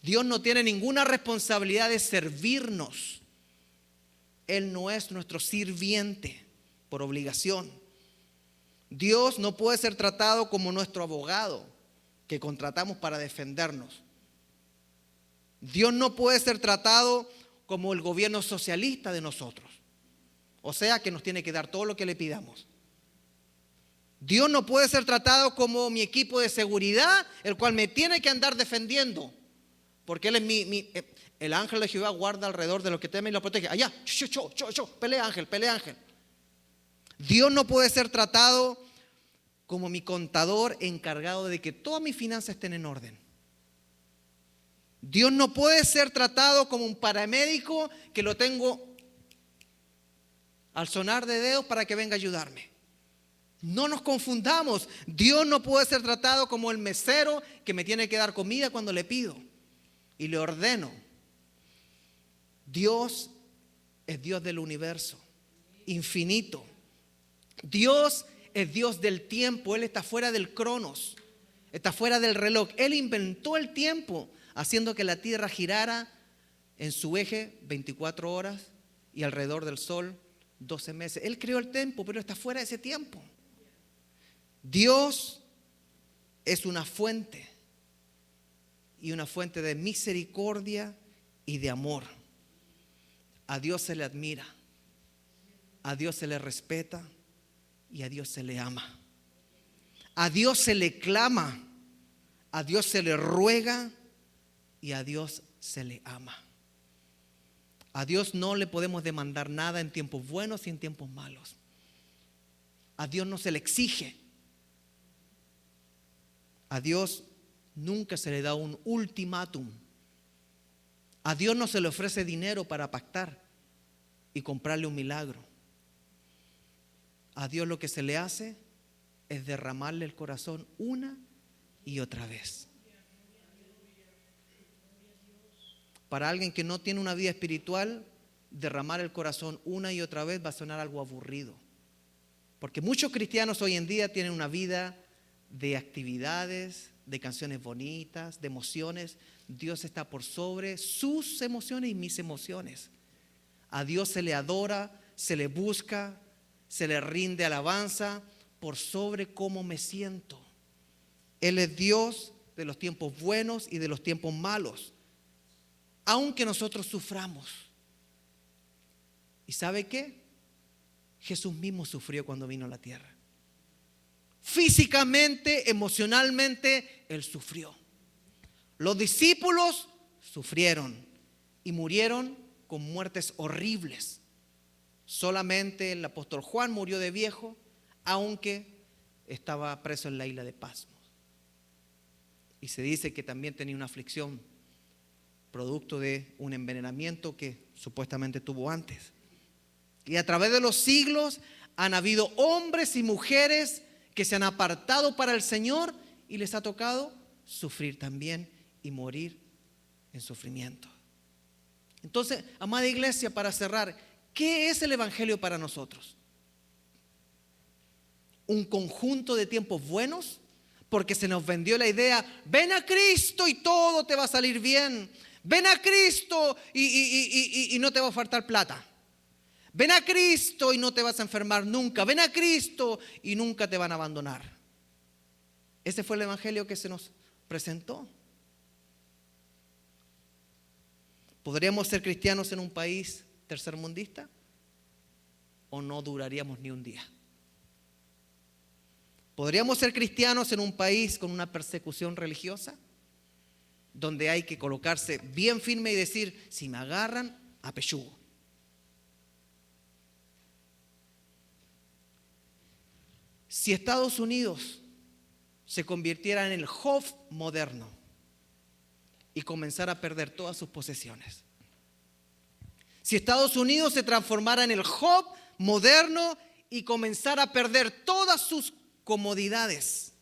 Dios no tiene ninguna responsabilidad de servirnos. Él no es nuestro sirviente por obligación. Dios no puede ser tratado como nuestro abogado que contratamos para defendernos. Dios no puede ser tratado como el gobierno socialista de nosotros. O sea, que nos tiene que dar todo lo que le pidamos. Dios no puede ser tratado como mi equipo de seguridad, el cual me tiene que andar defendiendo. Porque Él es el ángel de Jehová guarda alrededor de los que temen y lo protege. Allá, pelea ángel, pelea ángel. Dios no puede ser tratado como mi contador encargado de que todas mis finanzas estén en orden. Dios no puede ser tratado como un paramédico que lo tengo al sonar de dedos para que venga a ayudarme. No nos confundamos. Dios no puede ser tratado como el mesero que me tiene que dar comida cuando le pido y le ordeno. Dios es Dios del universo, infinito. Dios es Dios del tiempo. Él está fuera del cronos, está fuera del reloj. Él inventó el tiempo, haciendo que la tierra girara en su eje 24 horas y alrededor del sol 12 meses. Él creó el tiempo, pero está fuera de ese tiempo. Dios es una fuente, y una fuente de misericordia y de amor. A Dios se le admira, a Dios se le respeta y a Dios se le ama. A Dios se le clama, a Dios se le ruega y a Dios se le ama. A Dios no le podemos demandar nada en tiempos buenos y en tiempos malos. A Dios no se le exige. A Dios nunca se le da un ultimátum. A Dios no se le ofrece dinero para pactar y comprarle un milagro. A Dios lo que se le hace es derramarle el corazón una y otra vez. Para alguien que no tiene una vida espiritual, derramar el corazón una y otra vez va a sonar algo aburrido. Porque muchos cristianos hoy en día tienen una vida de actividades, de canciones bonitas, de emociones. Dios está por sobre sus emociones y mis emociones. A Dios se le adora, se le busca, se le rinde alabanza por sobre cómo me siento. Él es Dios de los tiempos buenos y de los tiempos malos, aunque nosotros suframos. ¿Y sabe qué? Jesús mismo sufrió cuando vino a la tierra. Físicamente, emocionalmente, Él sufrió. Los discípulos sufrieron y murieron con muertes horribles. Solamente el apóstol Juan murió de viejo, aunque estaba preso en la isla de Patmos. Y se dice que también tenía una aflicción producto de un envenenamiento que supuestamente tuvo antes. Y a través de los siglos han habido hombres y mujeres que se han apartado para el Señor y les ha tocado sufrir también y morir en sufrimiento. Entonces, amada iglesia, para cerrar, ¿qué es el evangelio para nosotros? Un conjunto de tiempos buenos, porque se nos vendió la idea: ven a Cristo y todo te va a salir bien. Ven a Cristo y no te va a faltar plata. Ven a Cristo y no te vas a enfermar nunca. Ven a Cristo y nunca te van a abandonar. Ese fue el evangelio que se nos presentó. ¿Podríamos ser cristianos en un país tercermundista? ¿O no duraríamos ni un día? ¿Podríamos ser cristianos en un país con una persecución religiosa? Donde hay que colocarse bien firme y decir: si me agarran, apellugo. Si Estados Unidos se convirtiera en el Job moderno y comenzara a perder todas sus posesiones, si Estados Unidos se transformara en el Job moderno y comenzara a perder todas sus comodidades,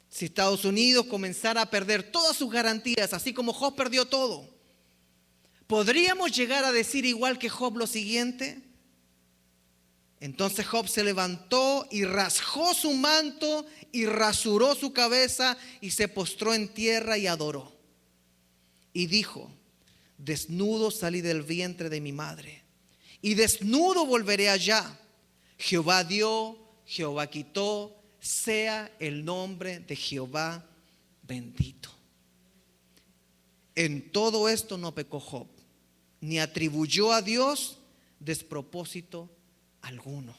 si Estados Unidos comenzara a perder todas sus garantías, así como Job perdió todo, ¿podríamos llegar a decir igual que Job lo siguiente? Entonces Job se levantó y rasgó su manto y rasuró su cabeza y se postró en tierra y adoró. Y dijo: desnudo salí del vientre de mi madre y desnudo volveré allá. Jehová dio, Jehová quitó, sea el nombre de Jehová bendito. En todo esto no pecó Job, ni atribuyó a Dios despropósito alguno,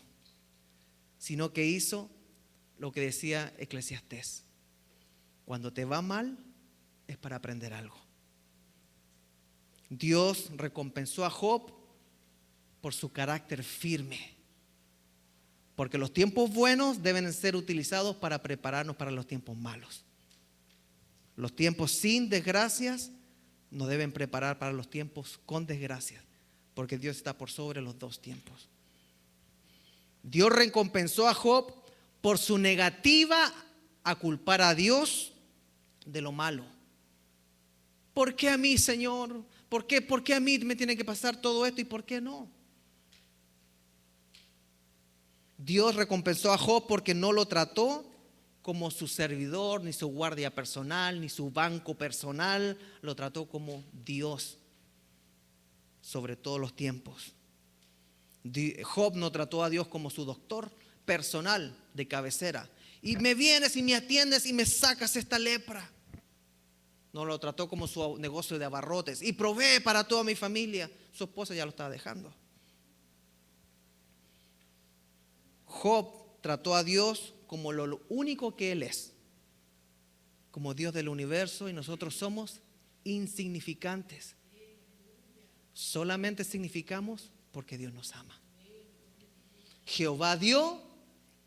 sino que hizo lo que decía Eclesiastés: cuando te va mal es para aprender algo. Dios recompensó a Job por su carácter firme, porque los tiempos buenos deben ser utilizados para prepararnos para los tiempos malos. Los tiempos sin desgracias nos deben preparar para los tiempos con desgracias, porque Dios está por sobre los dos tiempos. Dios recompensó a Job por su negativa a culpar a Dios de lo malo. ¿Por qué a mí, Señor? ¿Por qué a mí me tiene que pasar todo esto y por qué no? Dios recompensó a Job porque no lo trató como su servidor, ni su guardia personal, ni su banco personal. Lo trató como Dios sobre todos los tiempos. Job no trató a Dios como su doctor personal de cabecera. Y me vienes y me atiendes y me sacas esta lepra. no lo trató como su negocio de abarrotes y provee para toda mi familia. Su esposa ya lo estaba dejando. Job trató a Dios como lo único que Él es, como Dios del universo, y nosotros somos insignificantes. Solamente significamos porque Dios nos ama. Jehová dio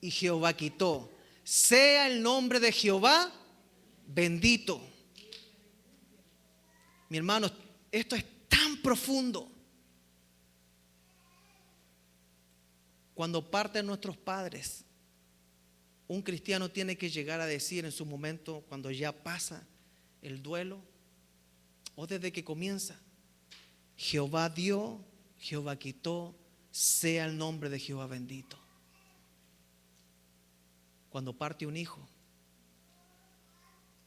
y Jehová quitó. Sea el nombre de Jehová bendito. Mi hermano, esto es tan profundo. Cuando parten nuestros padres, un cristiano tiene que llegar a decir en su momento, cuando ya pasa el duelo, o desde que comienza: Jehová dio, Jehová quitó, sea el nombre de Jehová bendito. Cuando parte un hijo,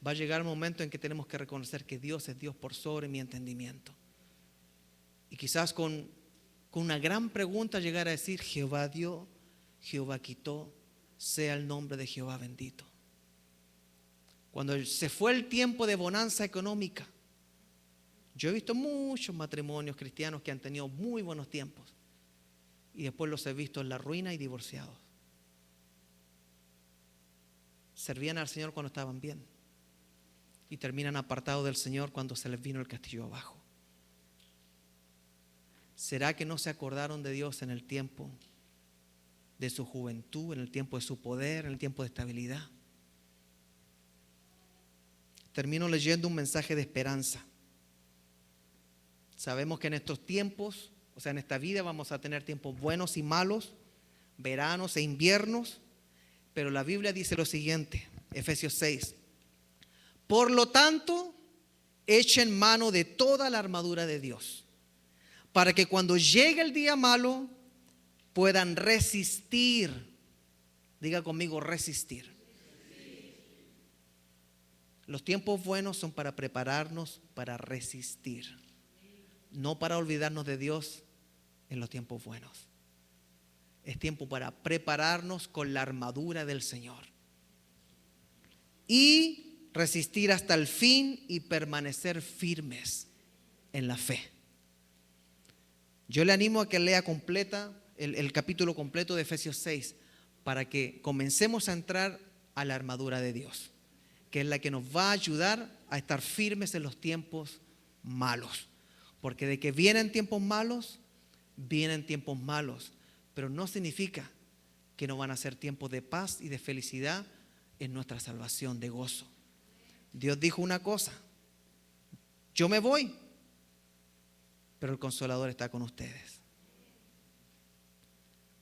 va a llegar el momento en que tenemos que reconocer que Dios es Dios por sobre mi entendimiento. Y quizás con una gran pregunta llegar a decir: Jehová dio, Jehová quitó, sea el nombre de Jehová bendito. Cuando se fue el tiempo de bonanza económica, yo he visto muchos matrimonios cristianos que han tenido muy buenos tiempos y después los he visto en la ruina y divorciados. Servían al Señor cuando estaban bien y terminan apartados del Señor cuando se les vino el castillo abajo. ¿Será que no se acordaron de Dios en el tiempo de su juventud, en el tiempo de su poder, en el tiempo de estabilidad? Termino leyendo un mensaje de esperanza. Sabemos que en estos tiempos, o sea, en esta vida vamos a tener tiempos buenos y malos, veranos e inviernos, pero la Biblia dice lo siguiente, Efesios 6: por lo tanto, echen mano de toda la armadura de Dios, para que cuando llegue el día malo puedan resistir. Diga conmigo: resistir. Los tiempos buenos son para prepararnos para resistir, no para olvidarnos de Dios en los tiempos buenos. Es tiempo para prepararnos con la armadura del Señor y resistir hasta el fin y permanecer firmes en la fe. Yo le animo a que lea completa el capítulo completo de Efesios 6 para que comencemos a entrar a la armadura de Dios, que es la que nos va a ayudar a estar firmes en los tiempos malos. Porque de que vienen tiempos malos, pero no significa que no van a ser tiempos de paz y de felicidad en nuestra salvación, de gozo. Dios dijo una cosa: yo me voy, pero el Consolador está con ustedes.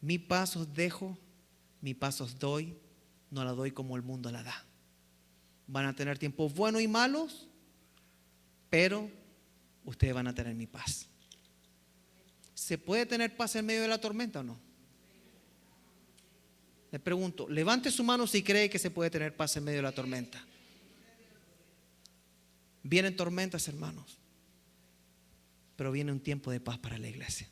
Mi paz os dejo, mi paz os doy, no la doy como el mundo la da. Van a tener tiempos buenos y malos, pero ustedes van a tener mi paz. ¿Se puede tener paz en medio de la tormenta o no? Le pregunto, levante su mano si cree que se puede tener paz en medio de la tormenta. Vienen tormentas, hermanos, pero viene un tiempo de paz para la iglesia.